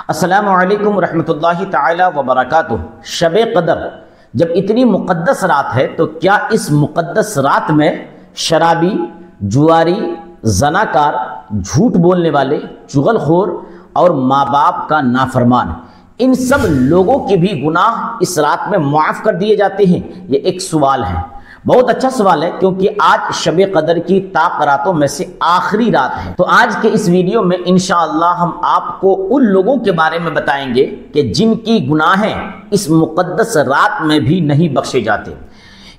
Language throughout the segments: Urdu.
السلام علیکم ورحمۃ اللہ تعالی وبرکاتہ۔ شب قدر جب اتنی مقدس رات ہے تو کیا اس مقدس رات میں شرابی، جواری، زناکار، جھوٹ بولنے والے، چغل خور اور ماں باپ کا نافرمان، ان سب لوگوں کے بھی گناہ اس رات میں معاف کر دیے جاتے ہیں؟ یہ ایک سوال ہے، بہت اچھا سوال ہے، کیونکہ آج شب قدر کی طاق راتوں میں سے آخری رات ہے۔ تو آج کے اس ویڈیو میں انشاءاللہ ہم آپ کو ان لوگوں کے بارے میں بتائیں گے کہ جن کی گناہیں اس مقدس رات میں بھی نہیں بخشے جاتے۔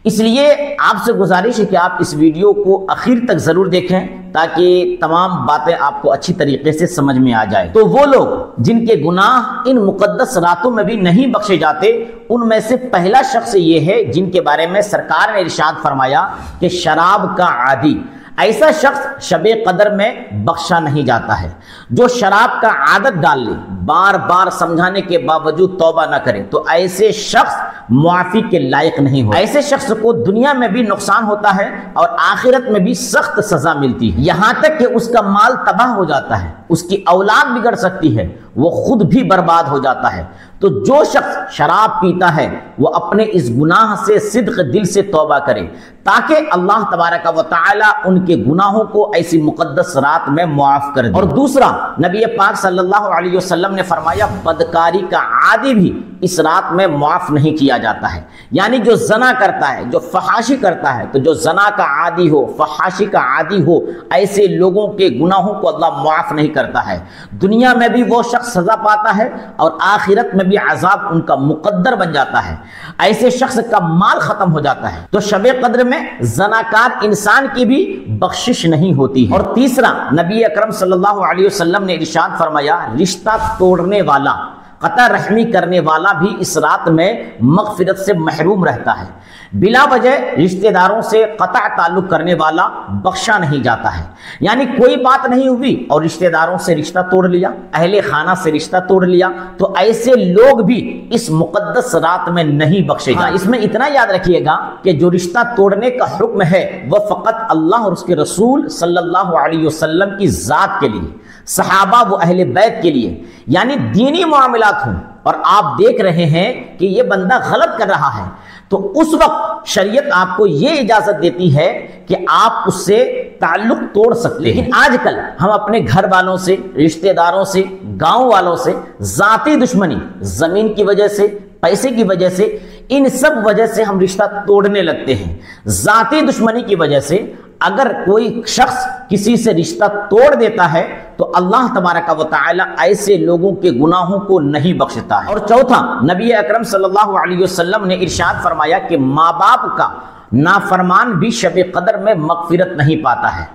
اس لیے آپ سے گزارش ہے کہ آپ اس ویڈیو کو آخر تک ضرور دیکھیں تاکہ تمام باتیں آپ کو اچھی طریقے سے سمجھ میں آ جائے۔ تو وہ لوگ جن کے گناہ ان مقدس راتوں میں بھی نہیں بخشے جاتے، ان میں سے پہلا شخص یہ ہے جن کے بارے میں سرکار نے ارشاد فرمایا کہ شراب کا عادی، ایسا شخص شب قدر میں بخشا نہیں جاتا ہے۔ جو شراب کا عادت ڈال لے، بار بار سمجھانے کے باوجود توبہ نہ کرے، تو ایسے شخص معافی کے لائق نہیں ہو۔ ایسے شخص کو دنیا میں بھی نقصان ہوتا ہے اور آخرت میں بھی سخت سزا ملتی ہے، یہاں تک کہ اس کا مال تباہ ہو جاتا ہے، اس کی اولاد بگڑ سکتی ہے، وہ خود بھی برباد ہو جاتا ہے۔ تو جو شخص شراب پیتا ہے وہ اپنے اس گناہ سے صدق دل سے توبہ کرے تاکہ اللہ تبارک و تعالی ان کے گناہوں کو ایسی مقدس رات میں معاف کر دے۔ اور دوسرا، نبی پاک صلی اللہ علیہ وسلم نے فرمایا بدکاری کا عادی بھی اس رات میں معاف نہیں کیا جاتا ہے۔ یعنی جو زنا کرتا ہے، جو فحاشی کرتا ہے، تو جو زنا کا عادی ہو، فحاشی کا عادی ہو، ایسے لوگوں کے گناہوں کو اللہ معاف نہیں کرتا ہے۔ دنیا میں بھی وہ شخص سزا پاتا ہے اور آخرت میں بھی عذاب ان کا مقدر بن جاتا ہے، ایسے شخص کا مال ختم ہو جاتا ہے۔ تو شب قدر میں زناکار انسان کی بھی بخشش نہیں ہوتی ہے۔ اور تیسرا، نبی اکرم صلی اللہ علیہ وسلم نے ارشاد فرمایا رشتہ توڑنے والا، قطع رحمی کرنے والا بھی اس رات میں مغفرت سے محروم رہتا ہے۔ بلا وجہ رشتہ داروں سے قطع تعلق کرنے والا بخشا نہیں جاتا ہے۔ یعنی کوئی بات نہیں ہوئی اور رشتہ داروں سے رشتہ توڑ لیا، اہل خانہ سے رشتہ توڑ لیا، تو ایسے لوگ بھی اس مقدس رات میں نہیں بخشے جائیں۔ اس میں اتنا یاد رکھیے گا کہ جو رشتہ توڑنے کا حکم ہے وہ فقط اللہ اور اس کے رسول صلی اللہ علیہ وسلم کی ذات کے لیے، صحابہ و اہل بیت کے لیے، یعنی دینی معاملات ہوں اور آپ دیکھ رہے ہیں کہ یہ بندہ غلط کر رہا ہے، تو اس وقت شریعت آپ کو یہ اجازت دیتی ہے کہ آپ اس سے تعلق توڑ سکتے ہیں۔ لیکن آج کل ہم اپنے گھر والوں سے، رشتہ داروں سے، گاؤں والوں سے ذاتی دشمنی، زمین کی وجہ سے، پیسے کی وجہ سے، ان سب وجہ سے ہم رشتہ توڑنے لگتے ہیں۔ ذاتی دشمنی کی وجہ سے اگر کوئی شخص کسی سے رشتہ توڑ دیتا ہے تو اللہ تبارک و تعالی ایسے لوگوں کے گناہوں کو نہیں بخشتا ہے۔ اور چوتھا، نبی اکرم صلی اللہ علیہ وسلم نے ارشاد فرمایا کہ ماں باپ کا نافرمان بھی شب قدر میں مغفرت نہیں پاتا ہے۔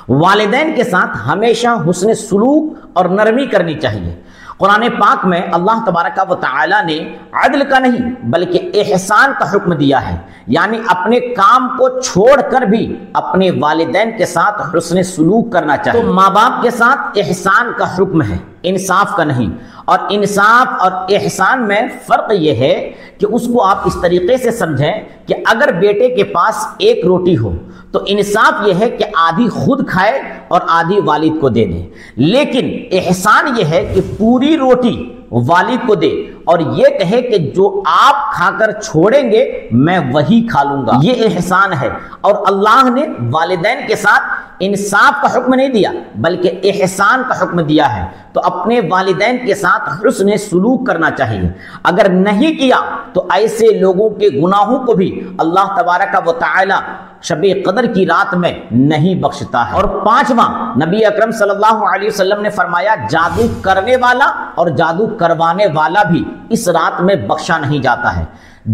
والدین کے ساتھ ہمیشہ حسن سلوک اور نرمی کرنی چاہیے۔ قرآن پاک میں اللہ تبارک و تعالی نے عدل کا نہیں بلکہ احسان کا حکم دیا ہے، یعنی اپنے کام کو چھوڑ کر بھی اپنے والدین کے ساتھ حسن سلوک کرنا چاہیے۔ تو ماں باپ کے ساتھ احسان کا حکم ہے، انصاف کا نہیں۔ اور انصاف اور احسان میں فرق یہ ہے کہ اس کو آپ اس طریقے سے سمجھیں کہ اگر بیٹے کے پاس ایک روٹی ہو تو انصاف یہ ہے کہ آدھی خود کھائے اور آدھی والد کو دے دے، لیکن احسان یہ ہے کہ پوری روٹی والد کو دے اور یہ کہے کہ جو آپ کھا کر چھوڑیں گے میں وہی کھا لوں گا، یہ احسان ہے۔ اور اللہ نے والدین کے ساتھ انصاف کا حکم نہیں دیا بلکہ احسان کا حکم دیا ہے، تو اپنے والدین کے ساتھ حسن سلوک کرنا چاہیے۔ اگر نہیں کیا تو ایسے لوگوں کے گناہوں کو بھی اللہ تبارک و تعالی شب قدر کی رات میں نہیں بخشتا ہے۔ اور پانچواں، نبی اکرم صلی اللہ علیہ وسلم نے فرمایا جادو کرنے والا اور جادو کروانے والا بھی اس رات میں بخشا نہیں جاتا ہے۔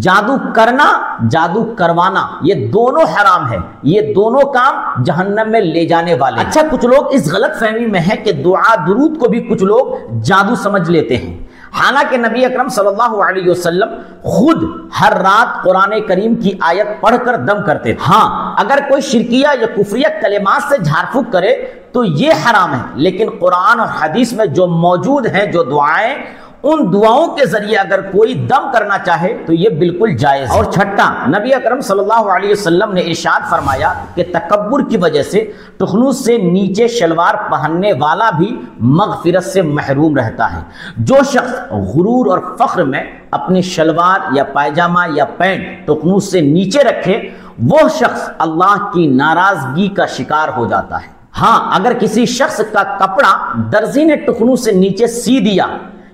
جادو کرنا، جادو کروانا، یہ دونوں حرام ہے، یہ دونوں کام جہنم میں لے جانے والے۔ اچھا، کچھ لوگ اس غلط فہمی میں ہے کہ دعا درود کو بھی کچھ لوگ جادو سمجھ لیتے ہیں، حالانکہ نبی اکرم صلی اللہ علیہ وسلم خود ہر رات قرآن کریم کی آیت پڑھ کر دم کرتے تھے۔ ہاں، اگر کوئی شرکیہ یا کفریہ کلمات سے جھاڑ پھونک کرے تو یہ حرام ہے، لیکن قرآن اور حدیث میں جو موجود ہیں جو دعائیں، ان دعاؤں کے ذریعے اگر کوئی دم کرنا چاہے تو یہ بالکل جائز ہے۔ اور چھٹا، نبی اکرم صلی اللہ علیہ وسلم نے ارشاد فرمایا کہ تکبر کی وجہ سے ٹخنوس سے نیچے شلوار پہننے والا بھی مغفرت سے محروم رہتا ہے۔ جو شخص غرور اور فخر میں اپنی شلوار یا پائجامہ یا پینٹ ٹخنوس سے نیچے رکھے، وہ شخص اللہ کی ناراضگی کا شکار ہو جاتا ہے۔ ہاں، اگر کسی شخص کا کپڑا درزی نے ٹخنوس سے نیچے سی دیا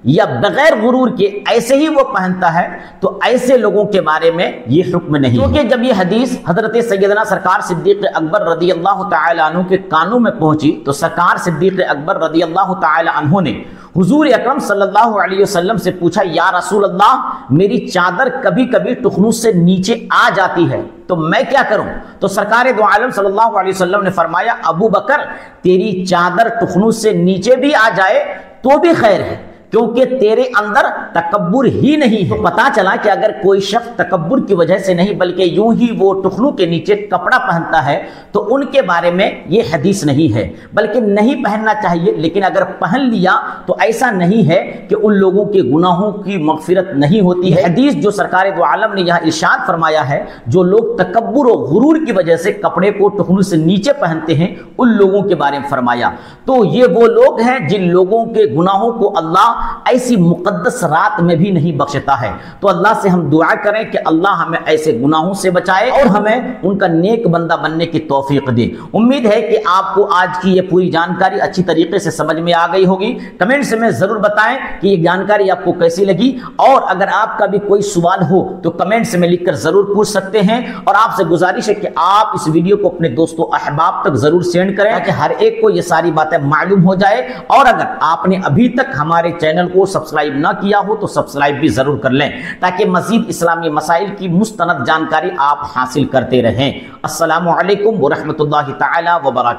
یا بغیر غرور کے ایسے ہی وہ پہنتا ہے تو ایسے لوگوں کے بارے میں یہ حکم نہیں، کیونکہ جب یہ حدیث حضرت سیدنا سرکار صدیق اکبر رضی اللہ تعالی عنہ کے کانوں میں پہنچی تو سرکار صدیق اکبر رضی اللہ تعالی عنہ نے حضور اکرم صلی اللہ علیہ وسلم سے پوچھا، یا رسول اللہ، میری چادر کبھی کبھی ٹخنوس سے نیچے آ جاتی ہے تو میں کیا کروں؟ تو سرکار دو عالم صلی اللہ علیہ وسلم نے فرمایا، ابو بکر، تیری چادر ٹخنوس سے نیچے بھی آ جائے تو بھی خیر ہے، کیونکہ تیرے اندر تکبر ہی نہیں ہے۔ پتا چلا کہ اگر کوئی شخص تکبر کی وجہ سے نہیں بلکہ یوں ہی وہ ٹخنوں کے نیچے کپڑا پہنتا ہے تو ان کے بارے میں یہ حدیث نہیں ہے، بلکہ نہیں پہننا چاہیے، لیکن اگر پہن لیا تو ایسا نہیں ہے کہ ان لوگوں کے گناہوں کی مغفرت نہیں ہوتی ہے۔ حدیث جو سرکار دو عالم نے یہاں ارشاد فرمایا ہے، جو لوگ تکبر و غرور کی وجہ سے کپڑے کو ٹخنوں سے نیچے پہنتے ہیں، ان لوگوں کے بارے میں فرمایا، تو یہ وہ لوگ ہیں جن لوگوں کے گناہوں کو اللہ ایسی مقدس رات میں بھی نہیں بخشتا ہے۔ تو اللہ سے ہم دعا کریں کہ اللہ ہمیں ایسے گناہوں سے بچائے اور ہمیں ان کا نیک بندہ بننے کی توفیق دے۔ امید ہے کہ آپ کو آج کی یہ پوری جانکاری اچھی طریقے سے سمجھ میں آ گئی ہوگی۔ کمنٹس میں ضرور بتائیں کہ یہ جانکاری آپ کو کیسی لگی، اور اگر آپ کا بھی کوئی سوال ہو تو کمنٹس میں لکھ کر ضرور پوچھ سکتے ہیں، اور آپ سے گزارش ہے کہ آپ اس ویڈیو کو اپنے دوستوں احباب تک ضرور سینڈ کریں تاکہ ہر ایک کو یہ ساری باتیں معلوم ہو جائے۔ اور اگر آپ نے ابھی تک ہمارے چینل کو سبسکرائب نہ کیا ہو تو سبسکرائب بھی ضرور کر لیں تاکہ مزید اسلامی مسائل کی مستند جانکاری آپ حاصل کرتے رہیں۔ السلام علیکم ورحمۃ اللہ تعالی وبرکاتہ۔